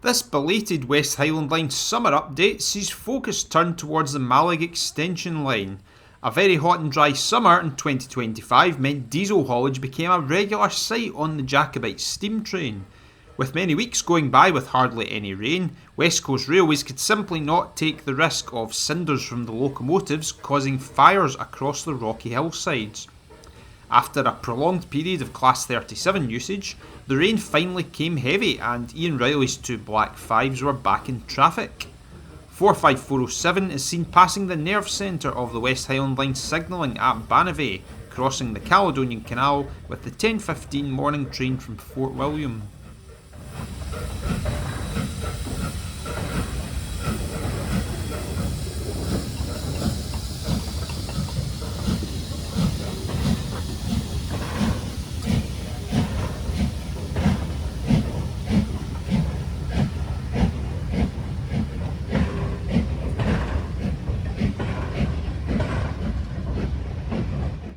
This belated West Highland line summer update sees focus turned towards the Mallaig extension line. A very hot and dry summer in 2025 meant diesel haulage became a regular sight on the Jacobite steam train. With many weeks going by with hardly any rain, West Coast Railways could simply not take the risk of cinders from the locomotives causing fires across the rocky hillsides. After a prolonged period of Class 37 usage, the rain finally came heavy and Ian Riley's two Black 5s were back in traffic. 45407 is seen passing the nerve centre of the West Highland line signalling at Banavay, crossing the Caledonian Canal with the 10:15 morning train from Fort William.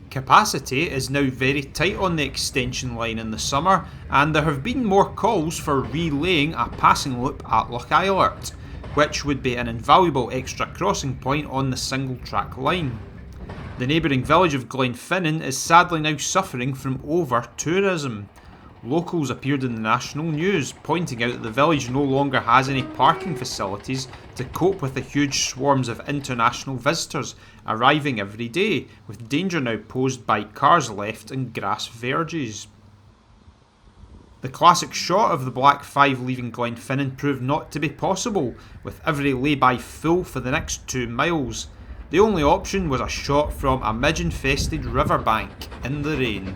Capacity is now very tight on the extension line in the summer, and there have been more calls for relaying a passing loop at Loch, which would be an invaluable extra crossing point on the single track line. The neighbouring village of Glenfinnan is sadly now suffering from over-tourism. Locals appeared in the national news, pointing out that the village no longer has any parking facilities to cope with the huge swarms of international visitors arriving every day, with danger now posed by cars left in grass verges. The classic shot of the Black 5 leaving Glenfinnan proved not to be possible, with every lay-by full for the next 2 miles. The only option was a shot from a midge-infested riverbank in the rain.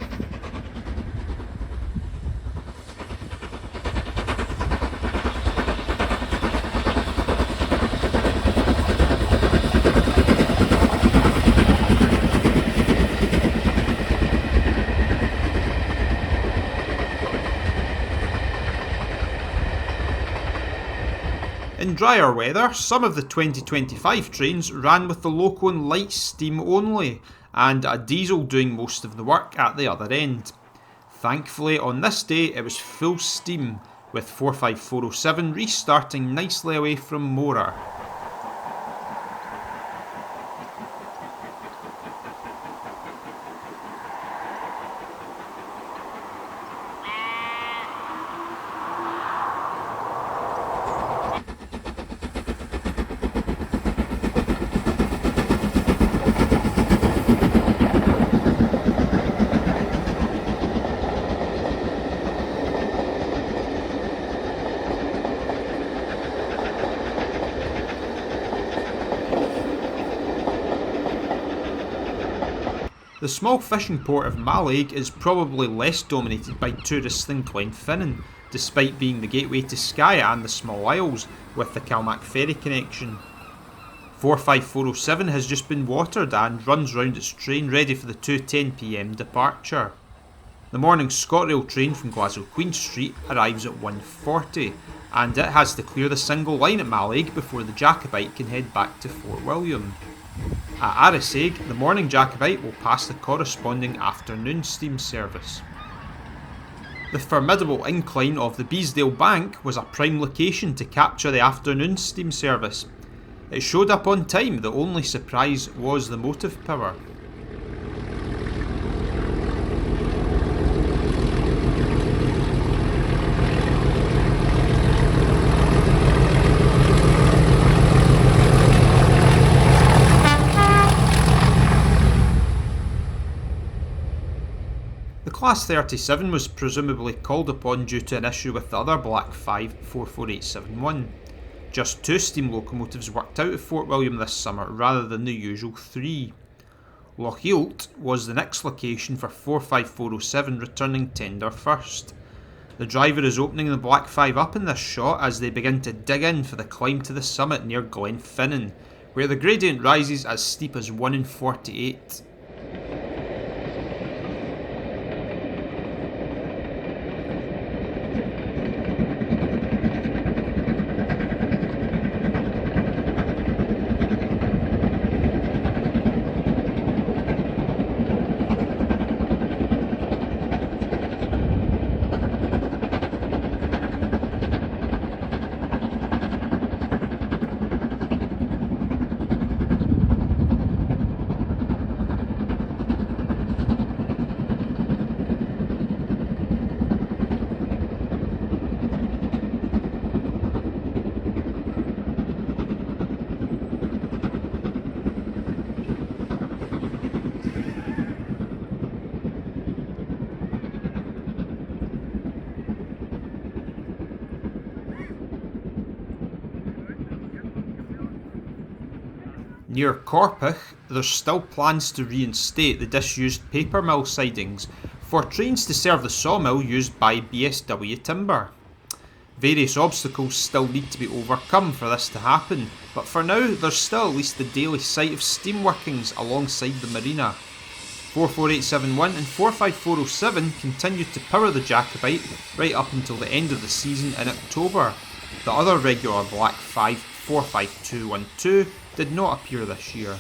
In drier weather, some of the 2025 trains ran with the loco and light steam only, and a diesel doing most of the work at the other end. Thankfully, on this day it was full steam, with 45407 restarting nicely away from Morar. The small fishing port of Mallaig is probably less dominated by tourists than Glenfinnan, despite being the gateway to Skye and the Small Isles, with the Calmac ferry connection. 45407 has just been watered and runs round its train ready for the 2:10pm departure. The morning ScotRail train from Glasgow Queen Street arrives at 1:40, and it has to clear the single line at Mallaig before the Jacobite can head back to Fort William. At Arisaig, the morning Jacobite will pass the corresponding afternoon steam service. The formidable incline of the Beesdale Bank was a prime location to capture the afternoon steam service. It showed up on time, the only surprise was the motive power. The Class 37 was presumably called upon due to an issue with the other Black 5 44871. Just 2 steam locomotives worked out of Fort William this summer rather than the usual 3. Loch was the next location for 45407 returning tender first. The driver is opening the Black 5 up in this shot as they begin to dig in for the climb to the summit near Glenfinnan, where the gradient rises as steep as 1 in 48. Near Corpach, there's still plans to reinstate the disused paper mill sidings for trains to serve the sawmill used by BSW Timber. Various obstacles still need to be overcome for this to happen, but for now there's still at least the daily sight of steam workings alongside the marina. 44871 and 45407 continue to power the Jacobite right up until the end of the season in October. The other regular Black 5 45212 did not appear this year.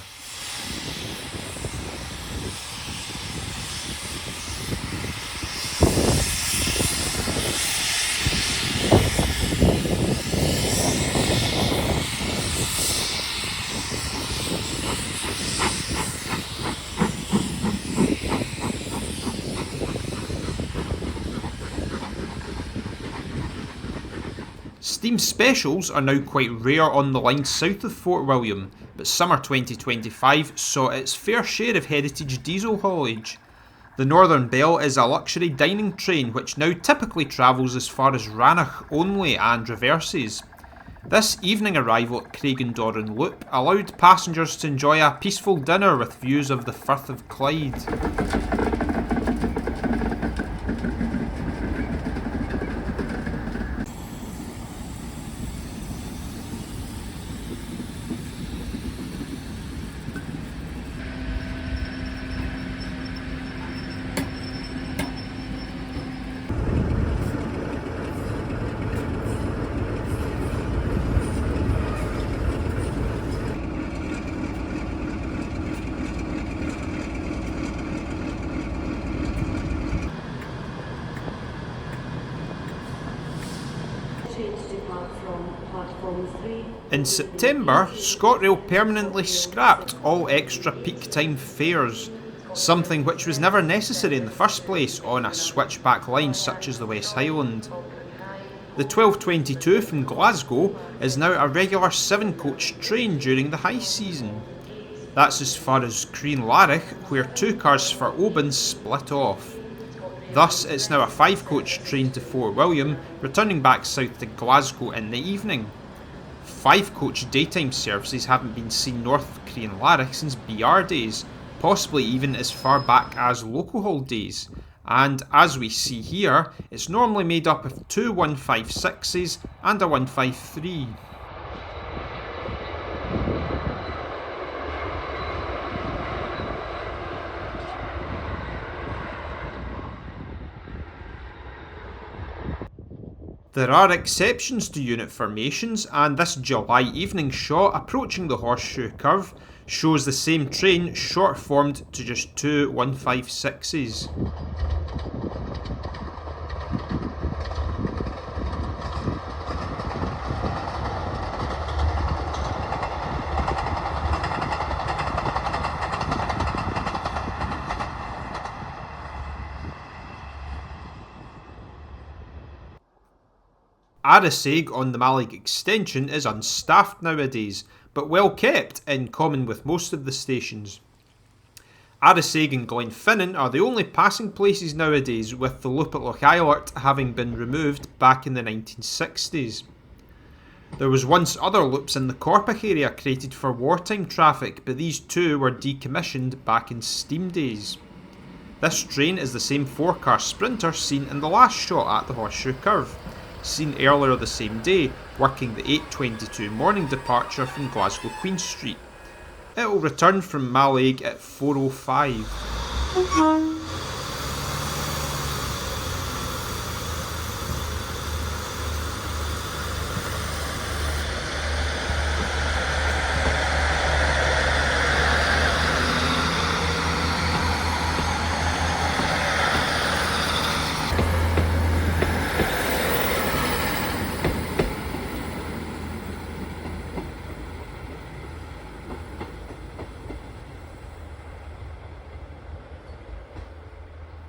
Steam specials are now quite rare on the line south of Fort William, but summer 2025 saw its fair share of heritage diesel haulage. The Northern Belle is a luxury dining train which now typically travels as far as Rannoch only and reverses. This evening arrival at Craigendoran Loop allowed passengers to enjoy a peaceful dinner with views of the Firth of Clyde. In September, ScotRail permanently scrapped all extra peak time fares, something which was never necessary in the first place on a switchback line such as the West Highland. The 1222 from Glasgow is now a regular 7-coach train during the high season. That's as far as Crianlarich, where 2 cars for Oban split off. Thus, it's now a 5-coach train to Fort William, returning back south to Glasgow in the evening. 5-coach daytime services haven't been seen north of Crianlarich since BR days, possibly even as far back as local days. And as we see here, it's normally made up of 2 156s and a 153. There are exceptions to unit formations, and this July evening shot approaching the Horseshoe Curve shows the same train short formed to just 2 156s. Arisaig on the Mallaig extension is unstaffed nowadays, but well kept in common with most of the stations. Arisaig and Glenfinnan are the only passing places nowadays, with the loop at Lochailart having been removed back in the 1960s. There was once other loops in the Corpach area created for wartime traffic, but these too were decommissioned back in steam days. This train is the same 4-car Sprinter seen in the last shot at the Horseshoe Curve, seen earlier the same day, working the 8:22 morning departure from Glasgow Queen Street. It will return from Mallaig at 4:05.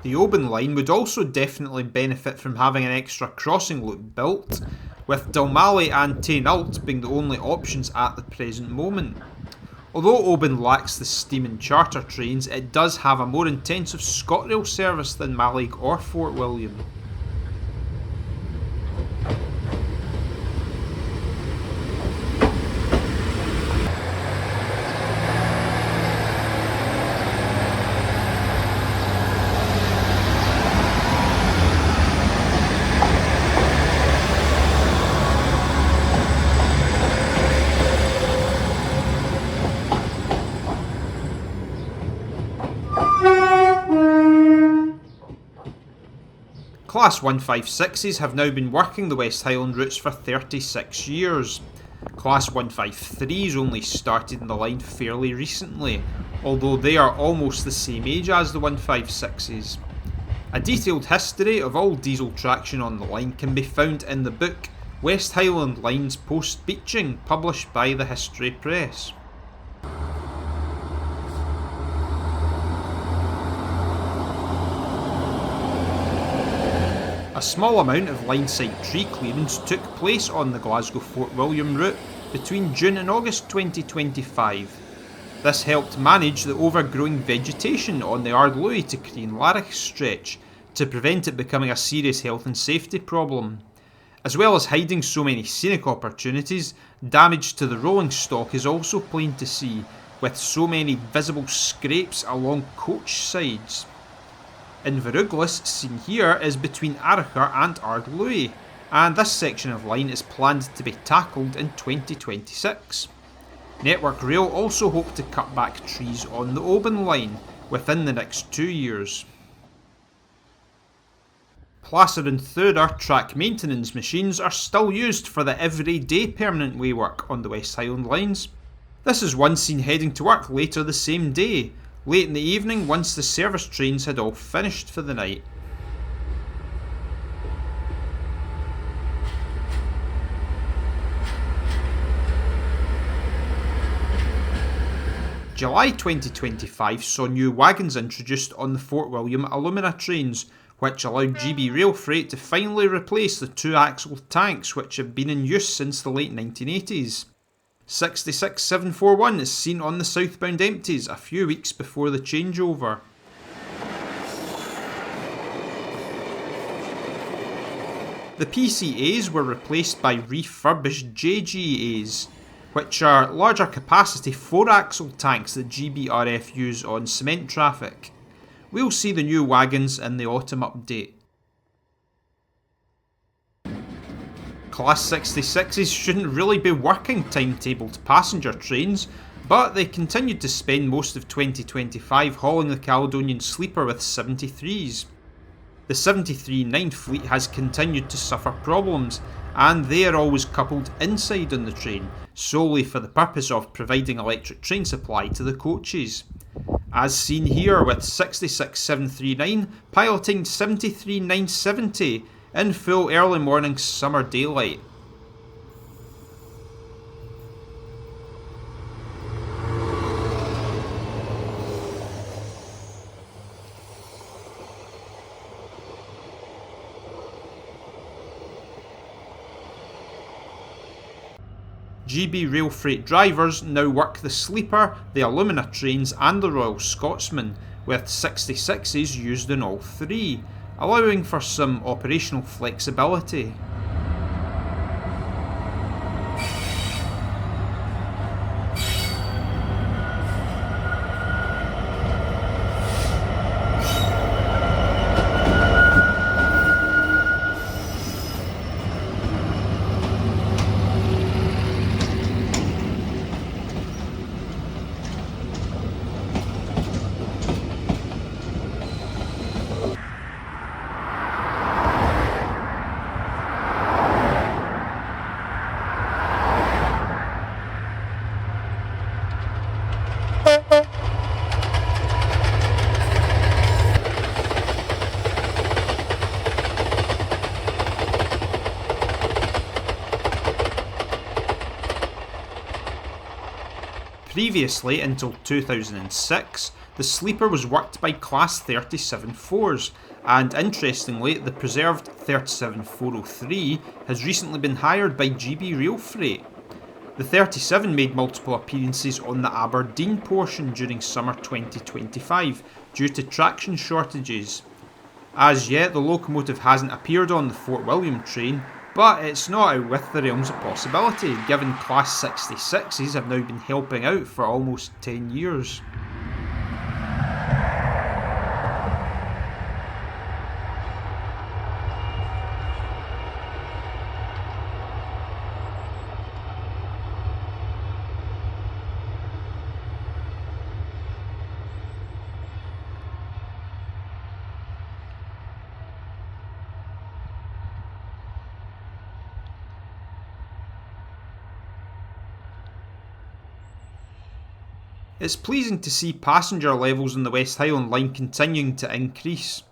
The Oban line would also definitely benefit from having an extra crossing loop built, with Dalmally and Tainult being the only options at the present moment. Although Oban lacks the steam and charter trains, it does have a more intensive ScotRail service than Mallaig or Fort William. Class 156s have now been working the West Highland routes for 36 years. Class 153s only started in the line fairly recently, although they are almost the same age as the 156s. A detailed history of all diesel traction on the line can be found in the book West Highland Lines Post-Beaching, published by the History Press. A small amount of line-side tree clearance took place on the Glasgow-Fort William route between June and August 2025. This helped manage the overgrowing vegetation on the Ardloey to Crean-Larrick stretch to prevent it becoming a serious health and safety problem. As well as hiding so many scenic opportunities, damage to the rolling stock is also plain to see, with so many visible scrapes along coach sides. Inveruglis, seen here, is between Arrochar and Ardloey, and this section of line is planned to be tackled in 2026. Network Rail also hope to cut back trees on the Oban line within the next 2 years. Placer and Thura track maintenance machines are still used for the everyday permanent way work on the West Highland lines. This is one seen heading to work later the same day, late in the evening once the service trains had all finished for the night. July 2025 saw new wagons introduced on the Fort William alumina trains, which allowed GB Rail Freight to finally replace the two-axle tanks which have been in use since the late 1980s. 66741 is seen on the southbound empties a few weeks before the changeover. The PCAs were replaced by refurbished JGAs, which are larger capacity 4-axle tanks that GBRF use on cement traffic. We'll see the new wagons in the autumn update. Class 66s shouldn't really be working timetabled passenger trains, but they continued to spend most of 2025 hauling the Caledonian Sleeper with 73s. The 73-9 fleet has continued to suffer problems, and they are always coupled inside on the train, solely for the purpose of providing electric train supply to the coaches. As seen here with 66739 piloting 73970 in full early morning summer daylight. GB Rail Freight drivers now work the Sleeper, the Alumina trains and the Royal Scotsman, with 66s used in all three, allowing for some operational flexibility. Previously, until 2006, the Sleeper was worked by Class 37-4s, and interestingly, the preserved 37403 has recently been hired by GB Rail Freight. The 37 made multiple appearances on the Aberdeen portion during summer 2025 due to traction shortages. As yet, the locomotive hasn't appeared on the Fort William train, but it's not out with the realms of possibility, given Class 66s have now been helping out for almost 10 years. It's pleasing to see passenger levels on the West Highland line continuing to increase.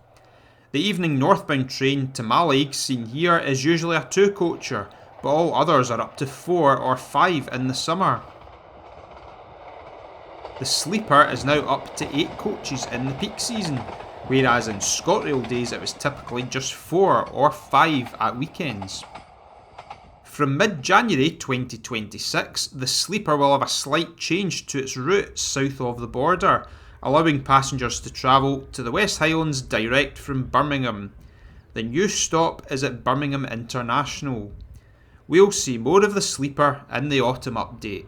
The evening northbound train to Mallaig seen here is usually a 2-coacher, but all others are up to 4 or 5 in the summer. The sleeper is now up to 8 coaches in the peak season, whereas in ScotRail days it was typically just 4 or 5 at weekends. From mid-January 2026, the sleeper will have a slight change to its route south of the border, allowing passengers to travel to the West Highlands direct from Birmingham. The new stop is at Birmingham International. We'll see more of the sleeper in the autumn update.